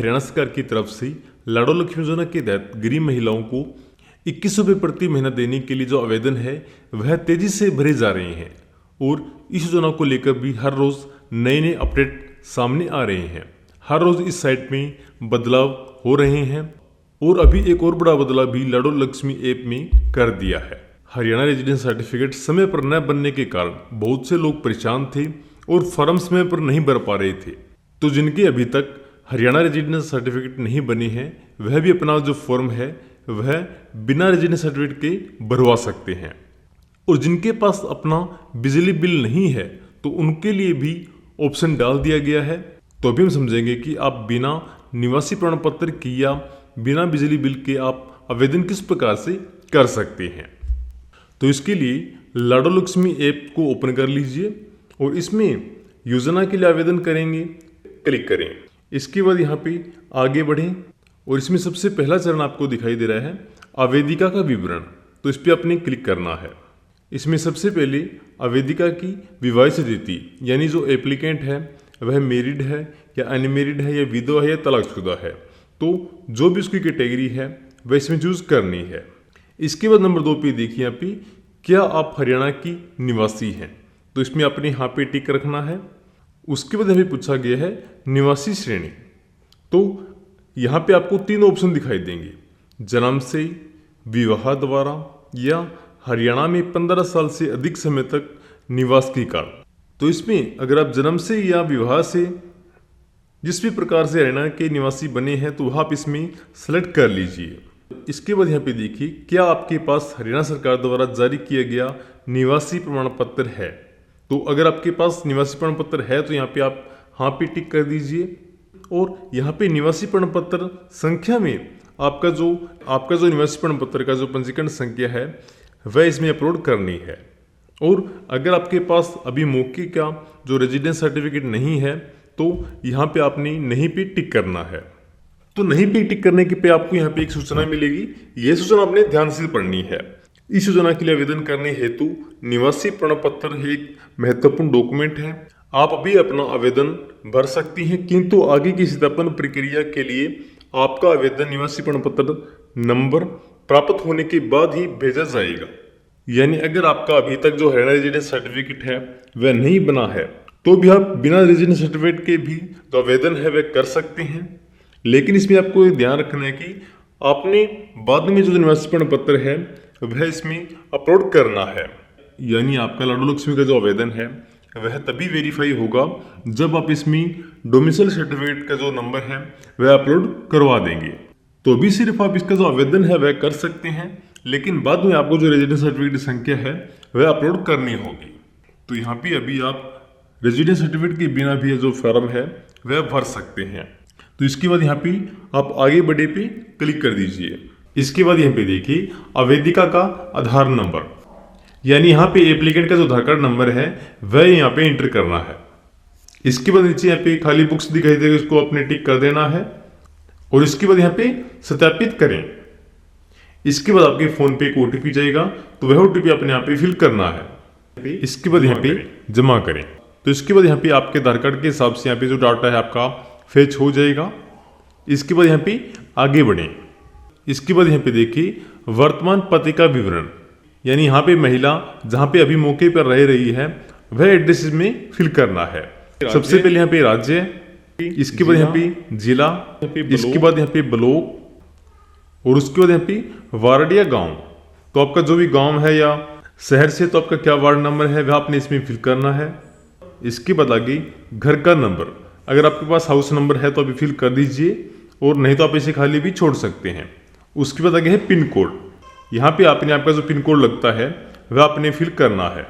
हरियाणा सरकार की तरफ से लाडो लक्ष्मी योजना के तहत गरीब महिलाओं को 21 रुपये प्रति महीना देने के लिए जो आवेदन है वह तेजी से भरे जा रहे हैं और इस योजना को लेकर भी हर रोज नए नए अपडेट सामने आ रहे हैं। हर रोज इस साइट में बदलाव हो रहे हैं और अभी एक और बड़ा बदलाव भी लाडो लक्ष्मी ऐप में कर दिया है। हरियाणा रेजिडेंस सर्टिफिकेट समय पर न बनने के कारण बहुत से लोग परेशान थे और फॉर्म समय पर नहीं भर पा रहे थे। तो जिनके अभी तक हरियाणा रेजिडेंस सर्टिफिकेट नहीं बने हैं वह भी अपना जो फॉर्म है वह बिना रेजिडेंस सर्टिफिकेट के भरवा सकते हैं। और जिनके पास अपना बिजली बिल नहीं है तो उनके लिए भी ऑप्शन डाल दिया गया है। तो अभी हम समझेंगे कि आप बिना निवासी प्रमाण पत्र की या बिना बिजली बिल के आप आवेदन किस प्रकार से कर सकते हैं। तो इसके लिए लाडो लक्ष्मी ऐप को ओपन कर लीजिए और इसमें योजना के लिए आवेदन करेंगे, क्लिक करें। इसके बाद यहाँ पे आगे बढ़ें और इसमें सबसे पहला चरण आपको दिखाई दे रहा है आवेदिका का विवरण। तो इस पर आपने क्लिक करना है। इसमें सबसे पहले आवेदिका की विवाह स्थिति यानी जो एप्लीकेंट है वह मैरिड है या अनमेरिड है या विधवा है या तलाकशुदा है, तो जो भी उसकी कैटेगरी है वह इसमें चूज करनी है। इसके बाद नंबर 2 पे देखिए यहाँ पे क्या आप हरियाणा की निवासी हैं, तो इसमें आपने यहाँ पे टिक रखना है। उसके बाद हमें पूछा गया है निवासी श्रेणी, तो यहाँ पे आपको 3 ऑप्शन दिखाई देंगे, जन्म से, विवाह द्वारा या हरियाणा में 15 साल से अधिक समय तक निवास की काल। तो इसमें अगर आप जन्म से या विवाह से जिस भी प्रकार से हरियाणा के निवासी बने हैं तो वह आप इसमें सेलेक्ट कर लीजिए। इसके बाद यहाँ पे देखिए क्या आपके पास हरियाणा सरकार द्वारा जारी किया गया निवासी प्रमाण पत्र है। तो अगर आपके पास निवासी प्रमाण पत्र है तो यहाँ पे आप हाँ पे टिक कर दीजिए और यहाँ पे निवासी प्रमाण पत्र संख्या में आपका जो निवासी प्रमाण पत्र का जो पंजीकरण संख्या है वह इसमें अपलोड करनी है। और अगर आपके पास अभी मौके का जो रेजिडेंस सर्टिफिकेट नहीं है तो यहाँ पे आपने नहीं पे टिक करना है। तो नहीं पे टिक करने के पे आपको यहाँ पे एक सूचना मिलेगी, यह सूचना आपने ध्यान से पढ़नी है। इस योजना के लिए आवेदन करने हेतु निवासी प्रमाण पत्र एक महत्वपूर्ण डॉक्यूमेंट है। आप अभी अपना आवेदन भर सकती हैं, किंतु आगे की सत्यापन प्रक्रिया के लिए आपका आवेदन निवासी प्रमाण पत्र नंबर प्राप्त होने के बाद ही भेजा जाएगा। यानी अगर आपका अभी तक जो हरियाणा रेजिडेंस सर्टिफिकेट है वह नहीं बना है तो भी आप बिना रेजिडेंस सर्टिफिकेट के भी जो आवेदन है वह कर सकते हैं। लेकिन इसमें आपको ध्यान रखना है कि आपने बाद में जो निवासी प्रमाण पत्र है वह इसमें अपलोड करना है। यानी आपका लाडो लक्ष्मी का जो आवेदन है वह तभी वेरीफाई होगा जब आप इसमें डोमिसाइल सर्टिफिकेट का जो नंबर है वह अपलोड करवा देंगे। तो अभी सिर्फ आप इसका जो आवेदन है वह कर सकते हैं, लेकिन बाद में आपको जो रेजिडेंस सर्टिफिकेट की संख्या है वह अपलोड करनी होगी। तो यहाँ पे अभी आप रेजिडेंस सर्टिफिकेट के बिना भी जो फॉर्म है वह भर सकते हैं। तो इसके बाद यहाँ पे आप आगे बढ़े पे क्लिक कर दीजिए। इसके बाद यहाँ पे देखिए आवेदिका का आधार नंबर, यानी यहाँ पे एप्लीकेंट का जो आधार कार्ड नंबर है वह यहाँ पे एंटर करना है। इसके बाद नीचे यहाँ पे खाली बुक्स दिखाई देगी, उसको अपने टिक कर देना है और इसके बाद यहाँ पे सत्यापित करें। इसके बाद आपके फोन पे एक ओटीपी जाएगा तो वह ओटीपी आपने यहाँ पे फिल करना है। इसके बाद यहाँ पे जमा करें। तो इसके बाद यहाँ पे आपके आधार कार्ड के हिसाब से यहाँ पे जो डाटा है आपका फेच हो जाएगा। इसके बाद यहाँ पे आगे बढ़ें। इसके बाद यहाँ पे देखिए वर्तमान पते का विवरण, यानी यहाँ पे महिला जहाँ पे अभी मौके पर रह रही है वह एड्रेस में फिल करना है। सबसे पहले यहाँ पे राज्य, इसके बाद यहाँ पे जिला, इसके बाद यहाँ पे ब्लॉक और उसके बाद यहाँ पे वार्ड या गांव। तो आपका जो भी गांव है या शहर से तो आपका क्या वार्ड नंबर है वह आपने इसमें फिल करना है। इसके बाद आगे घर का नंबर, अगर आपके पास हाउस नंबर है तो अभी फिल कर दीजिए और नहीं तो आप इसे खाली भी छोड़ सकते हैं। उसके बाद आगे है पिन कोड, यहाँ पे आपने आपका जो पिन कोड लगता है वह आपने फिल करना है।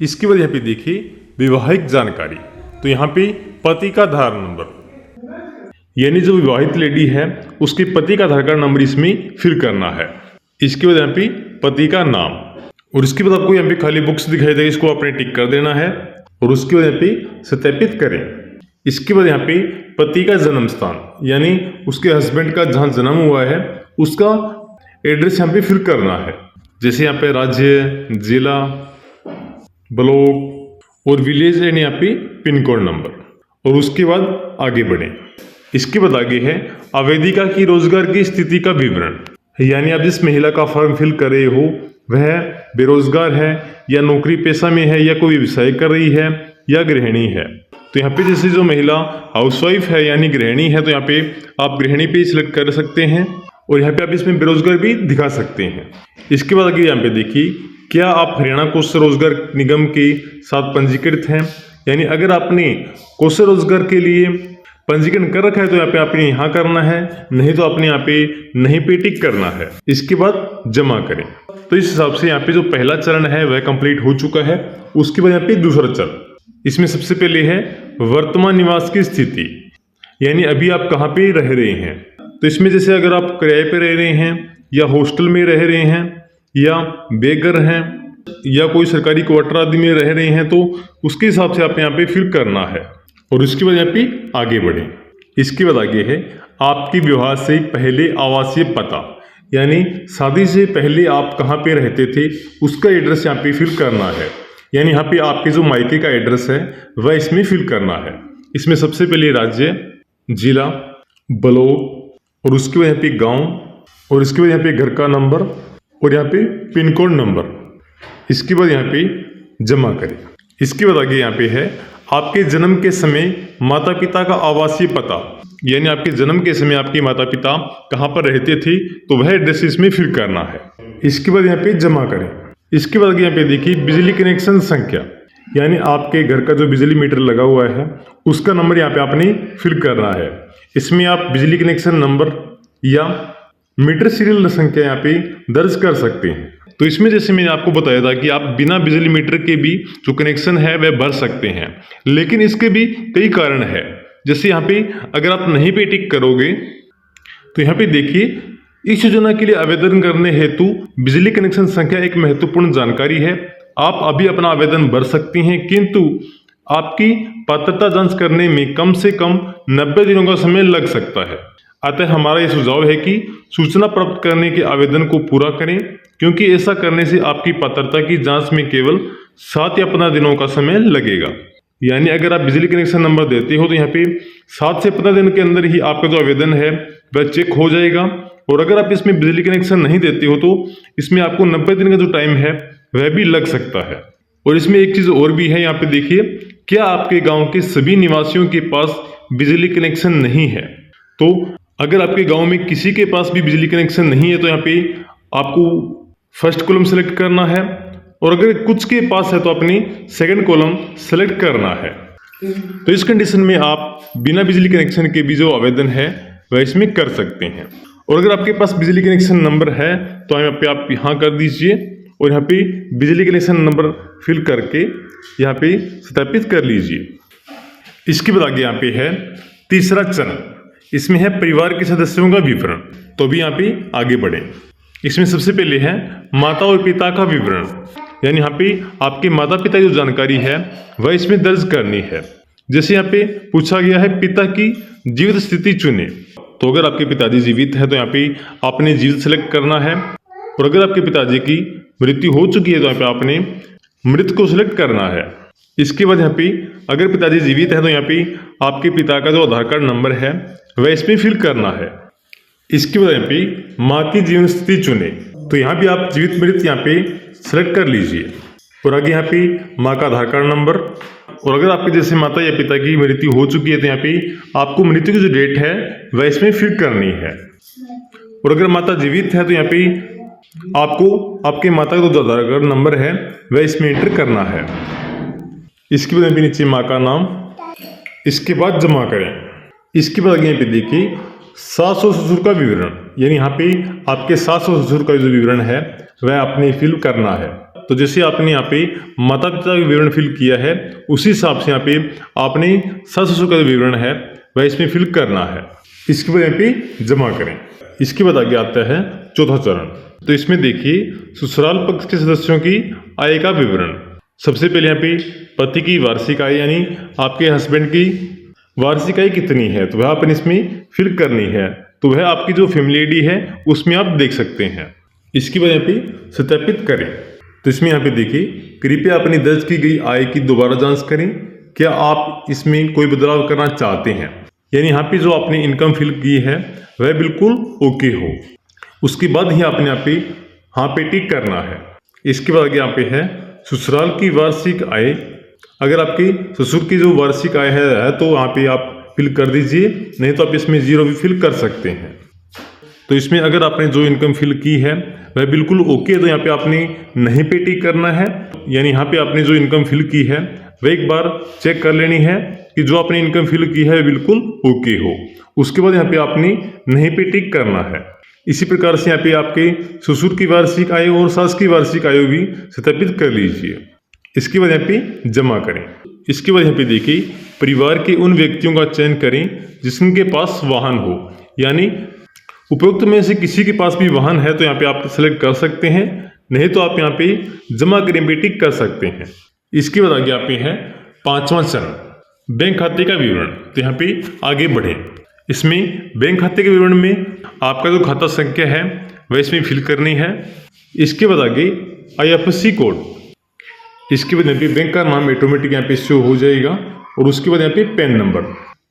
इसके बाद यहाँ पे देखिए विवाहिक जानकारी, तो यहाँ पे पति का आधार नंबर, यानी जो विवाहित लेडी है उसके पति का आधार कार्ड नंबर इसमें फिल करना है। इसके बाद यहाँ पे पति का नाम और इसके बाद आपको यहाँ पे खाली बुक्स दिखाई देगी, इसको आपने टिक कर देना है और उसके बाद यहाँ पे सत्यापित करें। इसके बाद यहाँ पे पति का जन्म स्थान, यानी उसके हस्बैंड का जहाँ जन्म हुआ है उसका एड्रेस यहाँ पे फिल करना है। जैसे यहाँ पे राज्य, जिला, ब्लॉक और विलेज एंड यहाँ पे पिन कोड नंबर और उसके बाद आगे बढ़ें। इसके बाद आगे है आवेदिका की रोजगार की स्थिति का विवरण, यानी आप जिस महिला का फॉर्म फिल कर रहे हो वह बेरोजगार है या नौकरी पेशा में है या कोई व्यवसाय कर रही है या गृहिणी है। तो यहाँ पे जैसे जो महिला हाउसवाइफ है यानी गृहिणी है तो यहाँ पे आप गृहिणी पे सिलेक्ट कर सकते हैं और यहाँ पे आप इसमें बेरोजगार भी दिखा सकते हैं। इसके बाद आगे यहाँ पे देखिए, क्या आप हरियाणा कौशल रोजगार निगम के साथ पंजीकृत हैं, यानी अगर आपने कौशल रोजगार के लिए पंजीकरण कर रखा है तो यहाँ पे आपने यहाँ करना है, नहीं तो आपने यहाँ पे नहीं पे टिक करना है। इसके बाद जमा करें। तो इस हिसाब से यहाँ पे जो पहला चरण है वह कंप्लीट हो चुका है। उसके बाद यहाँ पे दूसरा चरण, इसमें सबसे पहले है वर्तमान निवास की स्थिति, यानी अभी आप कहाँ पे रह रहे हैं। तो इसमें जैसे अगर आप किराए पे रह रहे हैं या हॉस्टल में रह रहे हैं या बेघर हैं या कोई सरकारी क्वार्टर आदि में रह रहे हैं तो उसके हिसाब से आप यहाँ पे फिल करना है और उसके बाद यहाँ पे आगे बढ़ें। इसके बाद आगे है आपकी विवाह से पहले आवासीय पता, यानी शादी से पहले आप कहाँ पे रहते थे उसका एड्रेस यहाँ पे फिल करना है, यानी यहाँ पे आपके जो मायके का एड्रेस है वह इसमें फिल करना है। इसमें सबसे पहले राज्य, जिला, ब्लॉक और उसके बाद यहाँ पे गांव और इसके बाद यहाँ पे घर का नंबर और यहाँ पे पिन कोड नंबर। इसके बाद यहाँ पे जमा करें। इसके बाद आगे यहाँ पे है आपके जन्म के समय माता पिता का आवासीय पता, यानी आपके जन्म के समय आपके माता पिता कहाँ पर रहते थे तो वह एड्रेस इसमें फिल करना है। इसके बाद यहाँ पे जमा करें। इसके बाद यहाँ पे देखिए बिजली कनेक्शन संख्या, यानी आपके घर का जो बिजली मीटर लगा हुआ है उसका नंबर यहाँ पे आपने फिल करना है। इसमें आप बिजली कनेक्शन नंबर या मीटर सीरियल संख्या यहाँ पे दर्ज कर सकते हैं। तो इसमें जैसे मैंने आपको बताया था कि आप बिना बिजली मीटर के भी जो कनेक्शन है वह भर सकते हैं, लेकिन इसके भी कई कारण है। जैसे यहाँ पे अगर आप नहीं पे टिक करोगे तो यहाँ पे देखिए इस योजना के लिए आवेदन करने हेतु बिजली कनेक्शन संख्या एक महत्वपूर्ण जानकारी है। आप अभी अपना आवेदन भर सकती हैं, किंतु आपकी पात्रता जांच करने में कम से कम 90 दिनों का समय लग सकता है। अतः हमारा यह सुझाव है कि सूचना प्राप्त करने के आवेदन को पूरा करें, क्योंकि ऐसा करने से आपकी पात्रता की जांच में केवल 7 या 15 दिनों का समय लगेगा। यानी अगर आप बिजली कनेक्शन नंबर देते हो तो यहाँ पे 7 से 15 दिन के अंदर ही आपका जो आवेदन है वह चेक हो जाएगा, और अगर आप इसमें बिजली कनेक्शन नहीं देते हो तो इसमें आपको 90 दिन का जो टाइम है वह भी लग सकता है। और इसमें एक चीज और भी है, यहाँ पे देखिए, क्या आपके गांव के सभी निवासियों के पास बिजली कनेक्शन नहीं है। तो अगर आपके गांव में किसी के पास भी बिजली कनेक्शन नहीं है तो यहाँ पे आपको फर्स्ट कॉलम सेलेक्ट करना है, और अगर कुछ के पास है तो अपनी सेकंड कॉलम सेलेक्ट करना है। तो इस कंडीशन में आप बिना बिजली कनेक्शन के भी जो आवेदन है वह इसमें कर सकते हैं। और अगर आपके पास बिजली कनेक्शन नंबर है तो यहाँ पे आप यहाँ कर दीजिए और यहाँ पे बिजली कनेक्शन नंबर फिल करके यहाँ पे सत्यापित कर लीजिए। इसके बाद आगे यहाँ पे है तीसरा चरण, इसमें है परिवार के सदस्यों का विवरण। तो भी यहाँ पे आगे बढ़े। इसमें सबसे पहले है माता और पिता का विवरण, यानी यहाँ पे आपके माता पिता की जो जानकारी है वह इसमें दर्ज करनी है। जैसे यहाँ पे पूछा गया है पिता की जीवित स्थिति चुने, तो अगर आपके पिताजी जीवित है तो यहाँ पे आपने जीवित सेलेक्ट करना है, और अगर आपके पिताजी की मृत्यु हो चुकी है तो यहाँ पे आपने मृत को सिलेक्ट करना है। इसके बाद यहाँ पे अगर पिताजी जीवित है तो यहाँ पे आपके पिता का जो आधार कार्ड नंबर है वह इसमें फिल करना है। इसके बाद यहाँ पे माँ की जीवन स्थिति चुने, तो यहाँ भी आप जीवित मृत यहाँ पे सिलेक्ट कर लीजिए, और आगे यहाँ पे माँ का आधार कार्ड नंबर, और अगर आपके जैसे माता या पिता की मृत्यु हो चुकी है तो यहाँ पे आपको मृत्यु की जो डेट है वह इसमें फिल करनी है। और अगर माता जीवित है तो यहाँ पे आपको आपके माता का जो आधार कार्ड नंबर है वह इसमें एंटर करना है। इसके बाद नीचे माँ का नाम, इसके बाद जमा करें। इसके बाद आगे यहाँ पे देखिए सास और ससुर का विवरण, यानी यहाँ पे आपके सास और ससुर का जो विवरण है वह आपने फिल करना है। तो जैसे आपने यहाँ पे माता पिता का विवरण फिल किया है उसी हिसाब से यहाँ पे आपने सास ससुर का जो विवरण है वह इसमें फिल करना है। इसके बाद यहाँ पे जमा करें। इसके बाद आगे आता है चौथा चरण। तो इसमें देखिए ससुराल पक्ष के सदस्यों की आय का विवरण। सबसे पहले यहाँ पे पति की वार्षिक आय, यानी आपके हस्बैंड की वार्षिक आय कितनी है तो वह आपने इसमें फिल करनी है। तो वह आपकी जो फैमिली आईडी है उसमें आप देख सकते हैं। इसके बाद यहाँ पे सत्यापित करें। तो इसमें यहाँ पे देखिए कृपया अपनी दर्ज की गई आय की दोबारा जांच करें, क्या आप इसमें कोई बदलाव करना चाहते हैं। यानी यहाँ पे जो आपने इनकम फिल की है वह बिल्कुल ओके हो। उसके बाद ही आपने यहाँ पे हाँ पे टिक करना है। इसके बाद आगे यहाँ पे है ससुराल की वार्षिक आय। अगर आपकी ससुर की जो वार्षिक आय है तो यहाँ पे आप फिल कर दीजिए, नहीं तो आप इसमें 0 भी फिल कर सकते हैं। तो इसमें अगर आपने जो इनकम फिल की है वह बिल्कुल ओके है तो यहाँ पे आपने नहीं पे टिक करना है। यानी यहाँ पे आपने जो इनकम फिल की है वह एक बार चेक कर लेनी है कि जो आपने इनकम फिल की है बिल्कुल ओके हो। उसके बाद यहाँ पे आपने नहीं पे टिक करना है। इसी प्रकार से यहाँ पे आपके ससुर की वार्षिक आय और सास की वार्षिक आय भी सत्यापित कर लीजिए। इसके बाद यहाँ पे जमा करें। इसके बाद यहाँ पे देखिए परिवार के उन व्यक्तियों का चयन करें जिसके पास वाहन हो। यानी उपरोक्त में से किसी के पास भी वाहन है तो यहाँ पे आप सेलेक्ट कर सकते हैं, नहीं तो आप यहाँ पे जमा करें पे टिक कर सकते हैं। इसके बाद आगे यहाँ पे है 5वां चरण बैंक खाते का विवरण। तो यहाँ पे आगे बढ़े। इसमें बैंक खाते के विवरण में आपका जो खाता संख्या है वह इसमें फिल करनी है। इसके बाद आगे IFSC कोड। इसके बाद यहाँ पे बैंक का नाम ऑटोमेटिक यहाँ पे शो हो जाएगा और उसके बाद यहाँ पे पैन नंबर।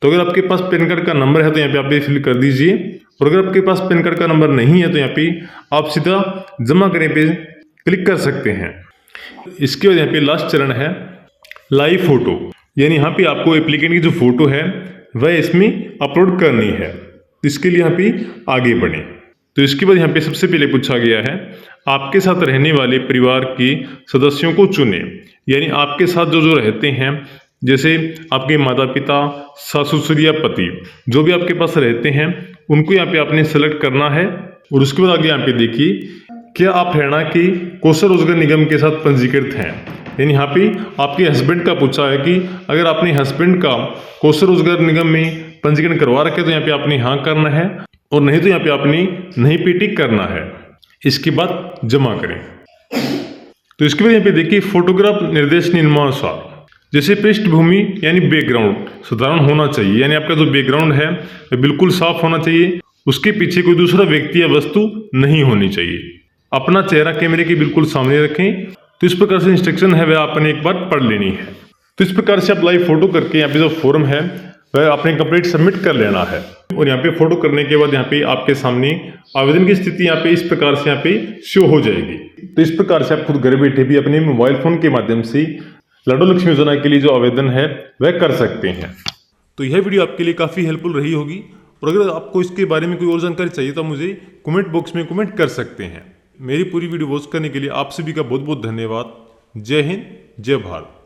तो अगर आपके पास पैन कार्ड का नंबर है तो यहाँ पे आप फिल कर दीजिए, और अगर आपके पास पैन कार्ड का नंबर नहीं है तो यहाँ पे आप सीधा जमा करें पे क्लिक कर सकते हैं। इसके बाद यहाँ पे लास्ट चरण है लाइव फोटो। यानी यहाँ पे आपको एप्लीकेंट की जो फोटो है वह इसमें अपलोड करनी है। इसके लिए यहाँ पे आगे बढ़े। तो इसके बाद यहाँ पे सबसे पहले पूछा गया है आपके साथ रहने वाले परिवार के सदस्यों को चुने। यानी आपके साथ जो रहते हैं, जैसे आपके माता पिता, सास ससुर या पति, जो भी आपके पास रहते हैं उनको यहाँ पे आपने सेलेक्ट करना है। और उसके बाद आगे यहाँ पे देखिए क्या आप हरियाणा के कौशल रोजगार निगम के साथ पंजीकृत हैं। यानी यहाँ पे आपके हस्बैंड का पूछा है कि अगर आपने हस्बैंड का कौशल रोजगार निगम में पंजीकरण करवा रखे तो यहाँ पे आपने हाँ करना है, और नहीं तो यहाँ पे आपने नहीं पे टिक करना है। इसके बाद जमा करें। तो इसके बाद यहाँ पे देखिए फोटोग्राफ निर्देश नियमानुसार, जैसे पृष्ठभूमि यानी बैकग्राउंड साधारण होना चाहिए। यानी आपका जो बैकग्राउंड है वह बिल्कुल साफ होना चाहिए, उसके पीछे कोई दूसरा व्यक्ति या वस्तु नहीं होनी चाहिए। अपना चेहरा कैमरे के बिल्कुल सामने रखें। तो इस प्रकार से इंस्ट्रक्शन है वह आपने एक बार पढ़ लेनी है। तो इस प्रकार से आप लाइव फोटो करके यहाँ पे जो फॉर्म है वह आपने कंप्लीट सबमिट कर लेना है। और यहाँ पे फोटो करने के बाद यहाँ पे आपके सामने आवेदन की स्थिति यहाँ पे इस प्रकार से यहाँ पे शो हो जाएगी। तो इस प्रकार से आप खुद घर बैठे भी अपने मोबाइल फोन के माध्यम से लाडो लक्ष्मी योजना के लिए जो आवेदन है वह कर सकते हैं। तो यह वीडियो आपके लिए काफ़ी हेल्पफुल रही होगी, और अगर आपको इसके बारे में कोई और जानकारी चाहिए तो मुझे कमेंट बॉक्स में कमेंट कर सकते हैं। मेरी पूरी वीडियो वॉच करने के लिए आप सभी का बहुत बहुत धन्यवाद। जय हिंद, जय भारत।